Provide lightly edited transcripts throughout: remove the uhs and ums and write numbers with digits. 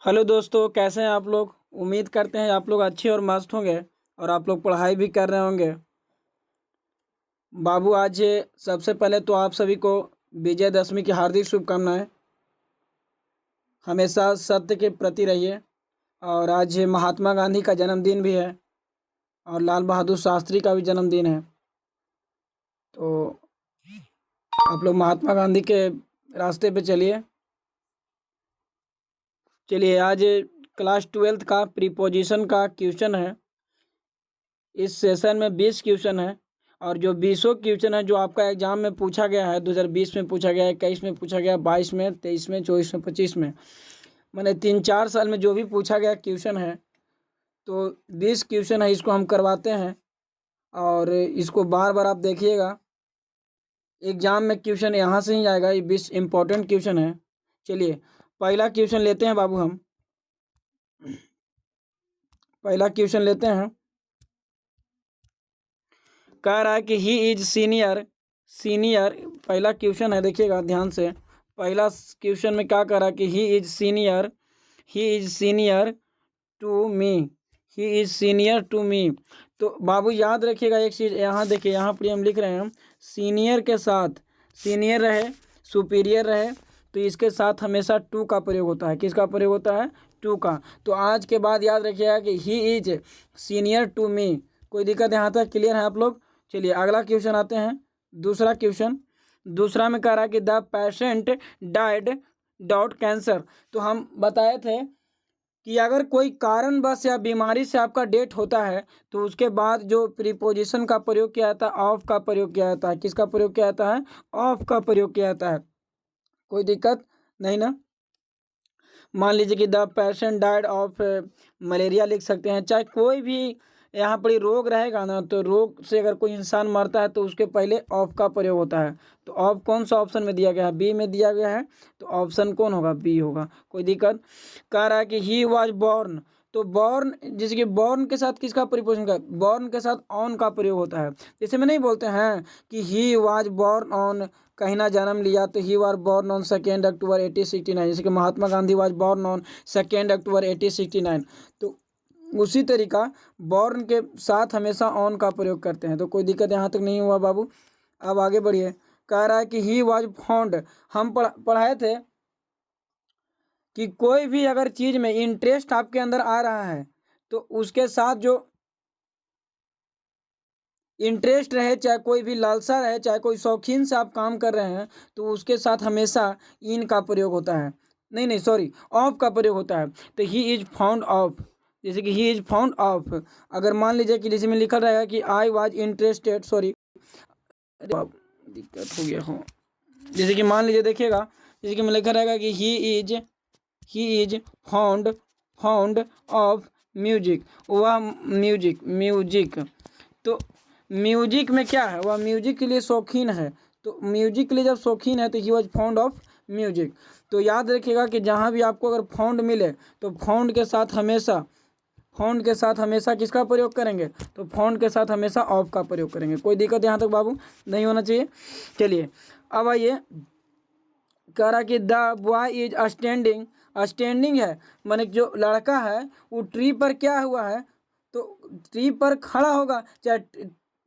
Hello दोस्तों, कैसे हैं आप लोग। उम्मीद करते हैं आप लोग अच्छे और मस्त होंगे और आप लोग पढ़ाई भी कर रहे होंगे। बाबू, आज सबसे पहले तो आप सभी को विजयदशमी की हार्दिक शुभकामनाएं। हमेशा सत्य के प्रति रहिए। और आज महात्मा गांधी का जन्मदिन भी है और लाल बहादुर शास्त्री का भी जन्मदिन है। तो आप लोग महात्मा गांधी के रास्ते पे चलिए। आज क्लास 12th का प्रीपोजिशन का क्वेश्चन है। इस सेशन में 20 क्वेश्चन है और जो 20 क्वेश्चन है जो आपका एग्जाम में पूछा गया है, 2020 में पूछा गया, 21 में पूछा गया, 22 में, 23 में, 24 में, 25 में, मैंने 3-4 साल में जो भी पूछा गया क्वेश्चन है, तो 20 क्वेश्चन है। इसको हम करवाते हैं और इसको बार बार आप देखिएगा। एग्जाम में क्वेश्चन यहाँ से ही आएगा। ये 20 इंपॉर्टेंट क्वेश्चन है। चलिए पहला क्वेश्चन लेते हैं बाबू। हम पहला क्वेश्चन लेते हैं। कह रहा है कि ही इज सीनियर। सीनियर पहला क्वेश्चन है, देखिएगा ध्यान से। पहला क्वेश्चन में क्या कह रहा है कि he is senior. He is senior to me. He is senior to me. तो बाबू याद रखिएगा एक चीज़, यहाँ देखिए, यहाँ पर हम लिख रहे हैं सीनियर के साथ सीनियर रहे, सुपीरियर रहे, तो इसके साथ हमेशा टू का प्रयोग होता है। किसका प्रयोग होता है? टू का। तो आज के बाद याद रखिएगा कि he is senior to me. कोई दिक्कत यहाँ तक क्लियर है आप लोग? चलिए अगला क्वेश्चन आते हैं। दूसरा क्वेश्चन, दूसरा में कह रहा है कि the patient died dot cancer. तो हम बताए थे कि अगर कोई कारणवश या बीमारी से आपका डेथ होता है तो उसके बाद जो प्रीपोजिशन का प्रयोग किया जाता है, ऑफ का प्रयोग किया जाता है। किसका प्रयोग किया जाता है? ऑफ का प्रयोग किया जाता है। कोई दिक्कत नहीं ना? मान लीजिए कि the patient died of malaria लिख सकते हैं। चाहे कोई भी यहाँ पर रोग रहेगा ना, तो रोग से अगर कोई इंसान मरता है तो उसके पहले ऑफ का प्रयोग होता है। तो ऑफ कौन सा ऑप्शन में दिया गया है? बी में दिया गया है। तो ऑप्शन कौन होगा? बी होगा। कोई दिक्कत? कह रहा है कि ही वॉज बॉर्न। तो बॉर्न, जैसे कि बॉर्न के साथ किसका प्रीपोजिशन का? बॉर्न के साथ ऑन का प्रयोग होता है। जैसे में नहीं बोलते हैं कि ही वॉज बॉर्न ऑन, कहीं ना जन्म लिया, तो ही वार बॉर्न ऑन 2 अक्टूबर 1869। जैसे कि Mahatma Gandhi was born on 2 अक्टूबर 1869। तो उसी तरीका बॉर्न के साथ हमेशा ऑन का प्रयोग करते हैं। तो कोई दिक्कत यहाँ तक नहीं हुआ बाबू। अब आगे बढ़िए। कह रहा है कि ही वाज फाउंड। हम पढ़ाए थे कि कोई भी अगर चीज में इंटरेस्ट आपके अंदर आ रहा है तो उसके साथ जो इंटरेस्ट रहे, चाहे कोई भी लालसा रहे, चाहे कोई शौकीन से आप काम कर रहे हैं, तो उसके साथ हमेशा इन का प्रयोग होता है। नहीं नहीं सॉरी, ऑफ का प्रयोग होता है। तो ही इज फाउंड ऑफ। जैसे कि ही इज फाउंड ऑफ, अगर मान लीजिए कि जैसे में लिखा रहेगा कि आई वाज इंटरेस्टेड, सॉरी दिक्कत हो गया हो। जैसे कि मान लीजिए देखिएगा, जैसे कि में लिखा रहेगा कि he is found found of music. वह म्यूजिक। तो म्यूजिक में क्या है? वह म्यूजिक के लिए शौकीन है। तो म्यूजिक के लिए जब शौकीन है तो he was found of music. तो याद रखिएगा कि जहाँ भी आपको अगर फाउंड मिले तो फाउंड के साथ हमेशा किसका प्रयोग करेंगे? तो फाउंड के साथ हमेशा ऑफ का प्रयोग करेंगे। कोई दिक्कत यहाँ तक बाबू नहीं होना चाहिए। चलिए अब आइए। कह रहा कि the boy is standing. Standing है माने जो लड़का है वो ट्री पर क्या हुआ है? तो ट्री पर खड़ा होगा, चाहे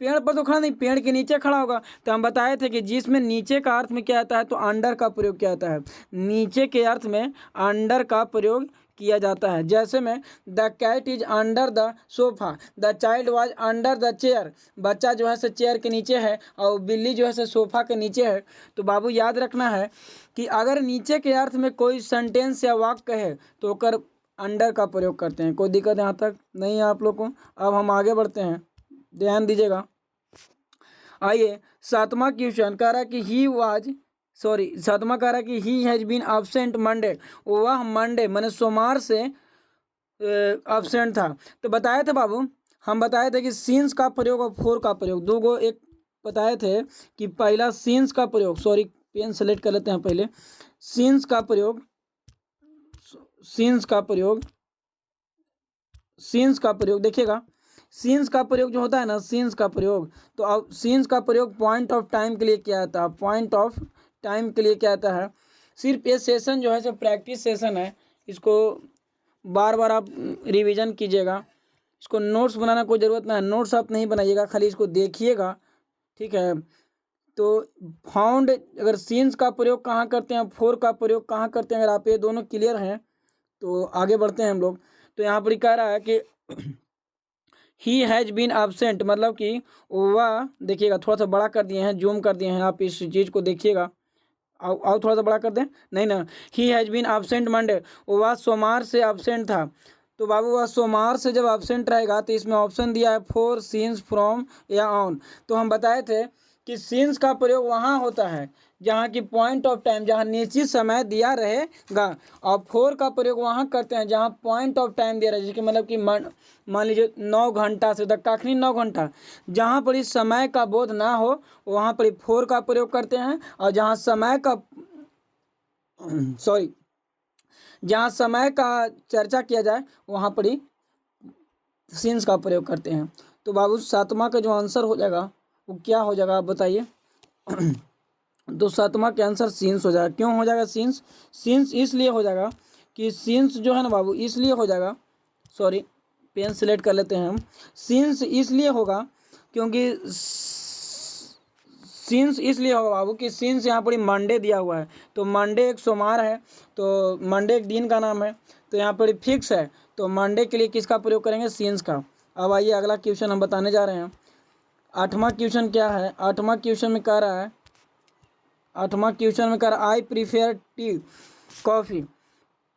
पेड़ पर तो खड़ा नहीं, पेड़ के नीचे खड़ा होगा। तो हम बताए थे कि जिसमें नीचे का अर्थ में क्या आता है, तो अंडर का प्रयोग किया जाता है। नीचे के अर्थ में अंडर का प्रयोग किया जाता है। जैसे में the cat is under the sofa, the child was under the chair. बच्चा जो है से चेयर के नीचे है और बिल्ली जो है से सोफा के नीचे है। तो बाबू याद रखना है कि अगर नीचे के अर्थ में कोई सेंटेंस या वाक्य है तो कर अंडर का प्रयोग करते हैं। कोई दिक्कत यहाँ तक नहीं है आप लोग को? अब हम आगे बढ़ते हैं, ध्यान दीजिएगा। आइए सातवां क्वेश्चन कह रहा है कि सातवां कह रहा है कि he has been absent Monday. वह मंडे माने सोमवार से एब्सेंट था। तो बताए थे बाबू, हम बताए थे कि सीन्स का प्रयोग और फोर का प्रयोग, दो गो एक बताए थे कि पहला सीन्स का प्रयोग, सॉरी पेन सेलेक्ट कर लेते हैं पहले। सीन्स का प्रयोग देखिएगा। सीन्स का प्रयोग जो होता है ना, सीन्स का प्रयोग, तो अब सीन्स का प्रयोग पॉइंट ऑफ टाइम के लिए किया जाता है। पॉइंट ऑफ टाइम के लिए क्या आता है? सिर्फ ये सेशन जो है सो प्रैक्टिस सेशन है। इसको बार बार आप रिवीजन कीजिएगा। इसको नोट्स बनाना कोई ज़रूरत नहीं है, नोट्स आप नहीं बनाइएगा, खाली इसको देखिएगा, ठीक है। तो फाउंड, अगर सीन्स का प्रयोग कहाँ करते हैं, फोर का प्रयोग कहाँ करते हैं, अगर आप ये दोनों क्लियर हैं तो आगे बढ़ते हैं हम लोग। तो यहाँ पर कह रहा है कि ही हैज़ बीन एब्सेंट, मतलब कि वह, देखिएगा थोड़ा सा बड़ा कर दिए हैं, जूम कर दिए हैं, आप इस चीज़ को देखिएगा। आओ थोड़ा सा बड़ा कर दें, नहीं ना। He has been absent Monday, वह सोमवार से एब्सेंट था। तो बाबू वह सोमवार से जब एब्सेंट रहेगा तो इसमें ऑप्शन दिया है फोर सीन्स फ्रॉम या ऑन। तो हम बताए थे कि सीन्स का प्रयोग वहाँ होता है जहाँ की पॉइंट ऑफ टाइम, जहाँ निश्चित समय दिया रहेगा, और फोर का प्रयोग वहाँ करते हैं जहाँ पॉइंट ऑफ टाइम दिया रहेगा, मतलब कि मान लीजिए 9 घंटा से दक्काखनी 9 घंटा, जहाँ पर इस समय का बोध ना हो वहाँ पर फोर का प्रयोग करते हैं, और जहाँ समय का जहाँ समय का चर्चा किया जाए वहाँ पर ही सीन्स का प्रयोग करते हैं। तो बाबू 7वां का जो आंसर हो जाएगा वो क्या हो जाएगा आप बताइए। तो 7वां का आंसर सीन्स हो जाएगा। क्यों हो जाएगा सीन्स? सीन्स इसलिए हो जाएगा कि सीन्स जो है ना बाबू, इसलिए हो जाएगा, सॉरी पेन सेलेक्ट कर लेते हैं हम। सीन्स इसलिए होगा क्योंकि सीन्स इसलिए होगा बाबू कि सीन्स यहाँ पर मंडे दिया हुआ है, तो मंडे एक सोमवार है, तो मंडे एक दिन का नाम है, तो यहाँ पर फिक्स है, तो मंडे के लिए किसका प्रयोग करेंगे? सीन्स का। अब आइए अगला क्वेश्चन हम बताने जा रहे हैं। 8वां क्वेश्चन क्या है? 8वां क्वेश्चन में कह रहा है, 8वां क्वेश्चन में कह रहा है आई प्रीफेयर टी कॉफ़ी।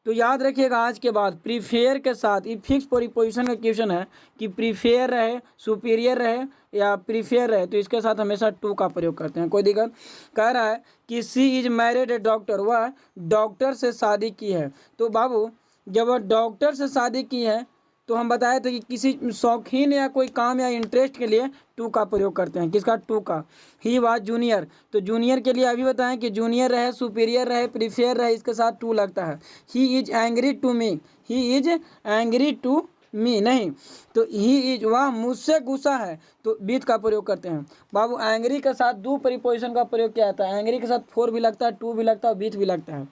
तो याद रखिएगा आज के बाद प्रीफेयर के साथ, ये फिक्स प्रीपोजिशन का क्वेश्चन है कि प्रीफेयर रहे, सुपीरियर रहे या प्रीफेयर रहे, तो इसके साथ हमेशा टू का प्रयोग करते हैं। कोई दिक्कत? कह रहा है कि सी इज मैरिड ए डॉक्टर, वह डॉक्टर से शादी की है। तो बाबू जब वह डॉक्टर से शादी की है तो हम बताए थे कि किसी शौकीन या कोई काम या इंटरेस्ट के लिए टू का प्रयोग करते हैं। किसका? टू का। ही वाज जूनियर, तो जूनियर के लिए अभी बताएं कि जूनियर रहे, सुपीरियर रहे, प्रीफेयर रहे, इसके साथ टू लगता है। He is angry to me, he is angry to me नहीं, तो ही इज, वह मुझसे गुस्सा है, तो बीत का प्रयोग करते हैं। बाबू एंग्री के साथ दो प्रीपोजिशन का प्रयोग किया जाता है, एंग्री के साथ फोर भी लगता है, टू भी लगता है, बीत भी लगता है।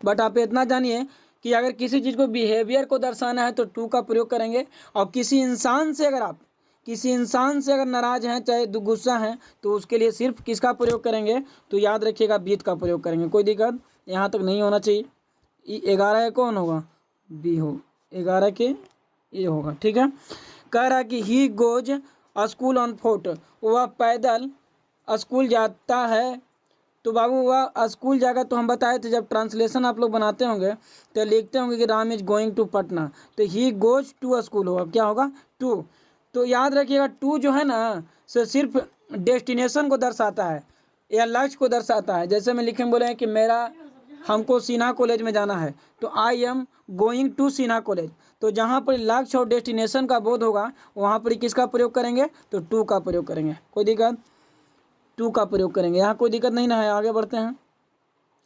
बट आप इतना जानिए कि अगर किसी चीज़ को बिहेवियर को दर्शाना है तो टू का प्रयोग करेंगे, और किसी इंसान से अगर नाराज हैं, चाहे गुस्सा हैं, तो उसके लिए सिर्फ किसका प्रयोग करेंगे? तो याद रखिएगा बीत का प्रयोग करेंगे। कोई दिक्कत यहाँ तक नहीं होना चाहिए। 11 का कौन होगा? बी हो, 11 के ये होगा, ठीक है। कह रहा कि he goes school on foot, वह पैदल स्कूल जाता है। तो बाबू वह स्कूल जाएगा, तो हम बताए थे जब ट्रांसलेशन आप लोग बनाते होंगे तो लिखते होंगे कि Ram is going to Patna, तो ही गोज टू स्कूल होगा, क्या होगा? टू। तो याद रखिएगा टू जो है ना से सिर्फ डेस्टिनेशन को दर्शाता है या लक्ष्य को दर्शाता है। जैसे मैं लिखे बोले हैं कि हमको सिन्हा कॉलेज में जाना है, तो I am going to Sinha college. तो जहाँ पर लक्ष्य और डेस्टिनेशन का बोध होगा वहाँ पर किसका प्रयोग करेंगे? तो टू का प्रयोग करेंगे। कोई दिक्कत? टू का प्रयोग करेंगे, यहाँ कोई दिक्कत नहीं ना है। आगे बढ़ते हैं।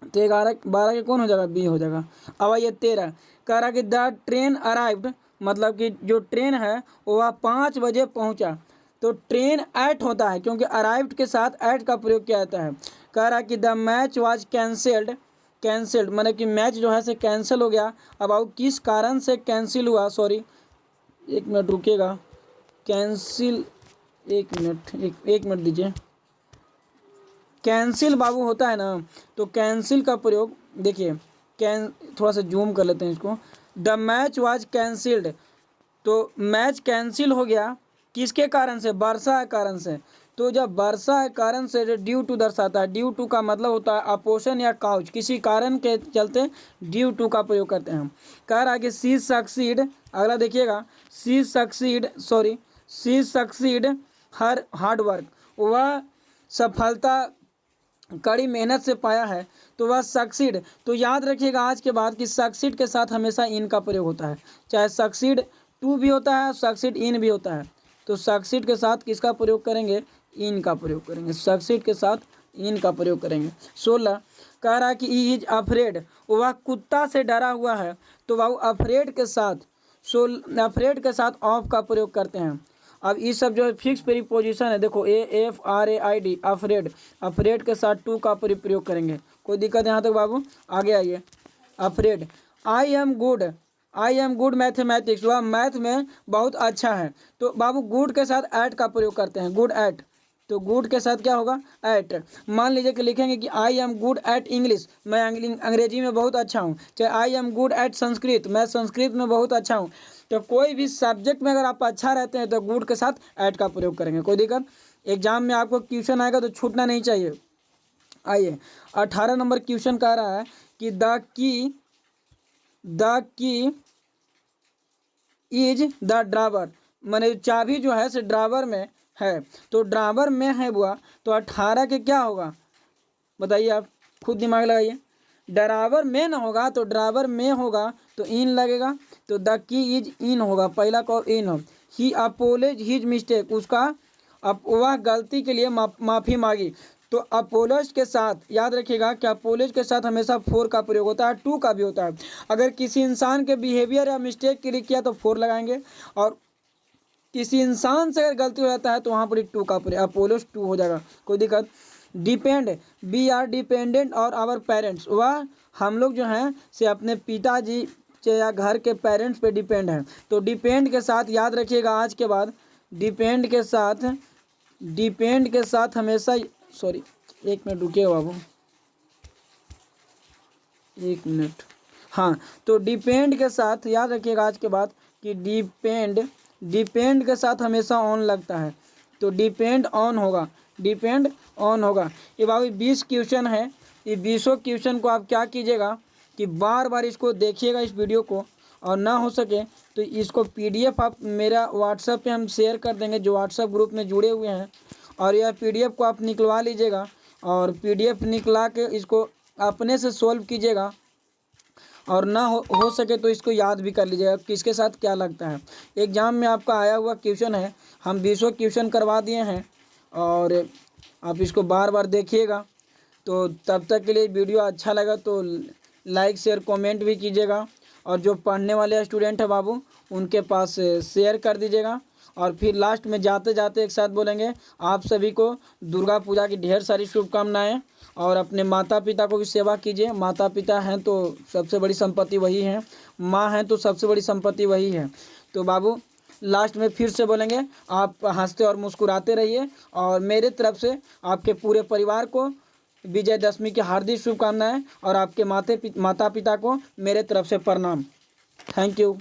तो 12 के कौन हो जाएगा? बी हो जाएगा। अब आइए 13, कह रहा कि द ट्रेन अराइव्ड, मतलब कि जो ट्रेन है वह 5 बजे पहुंचा। तो ट्रेन एट होता है क्योंकि अराइव्ड के साथ एट का प्रयोग किया जाता है। कह रहा कि द मैच वाज कैंसल्ड, मतलब कि मैच जो है से कैंसिल हो गया। अब आओ किस कारण से कैंसिल हुआ? सॉरी एक मिनट रुकिएगा, कैंसिल, एक मिनट दीजिए। कैंसिल बाबू होता है ना, तो कैंसिल का प्रयोग देखिए, थोड़ा सा जूम कर लेते हैं इसको। द मैच वाज कैंसिल्ड, तो मैच कैंसिल हो गया किसके कारण से? वर्षा के कारण से। तो जब वर्षा के कारण से ड्यू टू दर्शाता है, ड्यू टू का मतलब होता है अपोषण या काउच, किसी कारण के चलते ड्यू टू का प्रयोग करते हैं हम। कह रहा है कि सी सक्सीड, अगला देखिएगा, सी सक्सीड हर हार्ड वर्क, वह सफलता कड़ी मेहनत से पाया है, तो वह सक्सीड। तो याद रखिएगा आज के बाद कि सक्सीड के साथ हमेशा इन का प्रयोग होता है, चाहे सक्सीड टू भी होता है, सक्सीड इन भी होता है। तो सक्सीड के साथ किसका प्रयोग करेंगे? इन का प्रयोग करेंगे, सक्सीड के साथ इन का प्रयोग करेंगे। 16 कह रहा है कि ई इज अफ्रेड, वह कुत्ता से डरा हुआ है। तो वह अफ्रेड के साथ ऑफ का प्रयोग करते हैं। अब ये सब जो है फिक्स प्रीपोजिशन है, देखो AFRAID, अफ्रेड के साथ टू का प्रयोग करेंगे। कोई दिक्कत यहाँ तक बाबू? आगे आइए। Afraid, I am good, I am good mathematics, वह मैथ में बहुत अच्छा है। तो बाबू गुड के साथ एट का प्रयोग करते हैं, गुड एट। तो गुड के साथ क्या होगा, एट। मान लीजिए कि लिखेंगे कि I am good at English, मैं अंग्रेजी में बहुत अच्छा हूँ। चाहे I am good at Sanskrit, मैं संस्कृत में बहुत अच्छा हूँ। तो कोई भी सब्जेक्ट में अगर आप अच्छा रहते हैं तो गुड के साथ एट का प्रयोग करेंगे, कोई दिक्कत। एग्जाम में आपको क्वेश्चन आएगा तो छूटना नहीं चाहिए। आइए 18 नंबर क्वेश्चन कह रहा है कि the key is the drawer, माने चाबी जो है से ड्रावर में है। तो ड्रावर में है बुआ, तो 18 के क्या होगा बताइए, आप खुद दिमाग लगाइए। ड्रावर में ना होगा तो ड्रावर में होगा तो इन लगेगा, तो द की इज इन होगा, पहला को इन हो। ही अपोलेज हिज मिस्टेक, उसका अब वह गलती के लिए माफ़ी मांगी। तो अपोलोज के साथ याद रखिएगा कि अपोलोज के साथ हमेशा फोर का प्रयोग होता है, टू का भी होता है। अगर किसी इंसान के बिहेवियर या मिस्टेक के लिए किया तो फोर लगाएंगे, और किसी इंसान से अगर गलती हो जाता है तो वहाँ पर टू का प्रयोग, अपोलोज टू हो जाएगा, कोई दिक्कत। डिपेंड, वी आर डिपेंडेंट और आवर पेरेंट्स, वह हम लोग जो हैं से अपने पिताजी या घर के पेरेंट्स पे डिपेंड हैं। तो डिपेंड के साथ याद रखिएगा आज के बाद, डिपेंड के साथ हमेशा, सॉरी एक मिनट रुकिए बाबू, एक मिनट। हाँ, तो डिपेंड के साथ याद रखिएगा आज के बाद कि डिपेंड के साथ हमेशा ऑन लगता है, तो डिपेंड ऑन होगा, डिपेंड ऑन होगा। ये बाबू 20 क्वेश्चन है, ये 20 क्वेश्चन को आप क्या कीजिएगा कि बार बार इसको देखिएगा इस वीडियो को, और ना हो सके तो इसको PDF आप मेरा व्हाट्सएप पे हम शेयर कर देंगे, जो व्हाट्सएप ग्रुप में जुड़े हुए हैं, और यह PDF को आप निकलवा लीजिएगा, और PDF निकला के इसको अपने से सोल्व कीजिएगा, और ना हो सके तो इसको याद भी कर लीजिएगा किसके साथ क्या लगता है। एग्ज़ाम में आपका आया हुआ क्वेश्चन है, हम 20 क्वेश्चन करवा दिए हैं, और आप इसको बार बार देखिएगा। तो तब तक के लिए वीडियो अच्छा लगा तो लाइक शेयर कमेंट भी कीजिएगा, और जो पढ़ने वाले स्टूडेंट हैं बाबू उनके पास शेयर कर दीजिएगा। और फिर लास्ट में जाते जाते एक साथ बोलेंगे, आप सभी को दुर्गा पूजा की ढेर सारी शुभकामनाएं, और अपने माता पिता को भी सेवा कीजिए। माता पिता हैं तो सबसे बड़ी संपत्ति वही है, माँ हैं तो सबसे बड़ी संपत्ति वही है। तो बाबू लास्ट में फिर से बोलेंगे, आप हंसते और मुस्कुराते रहिए, और मेरे तरफ से आपके पूरे परिवार को विजयदशमी की हार्दिक शुभकामनाएं, और आपके माता पिता को मेरे तरफ से प्रणाम। Thank you.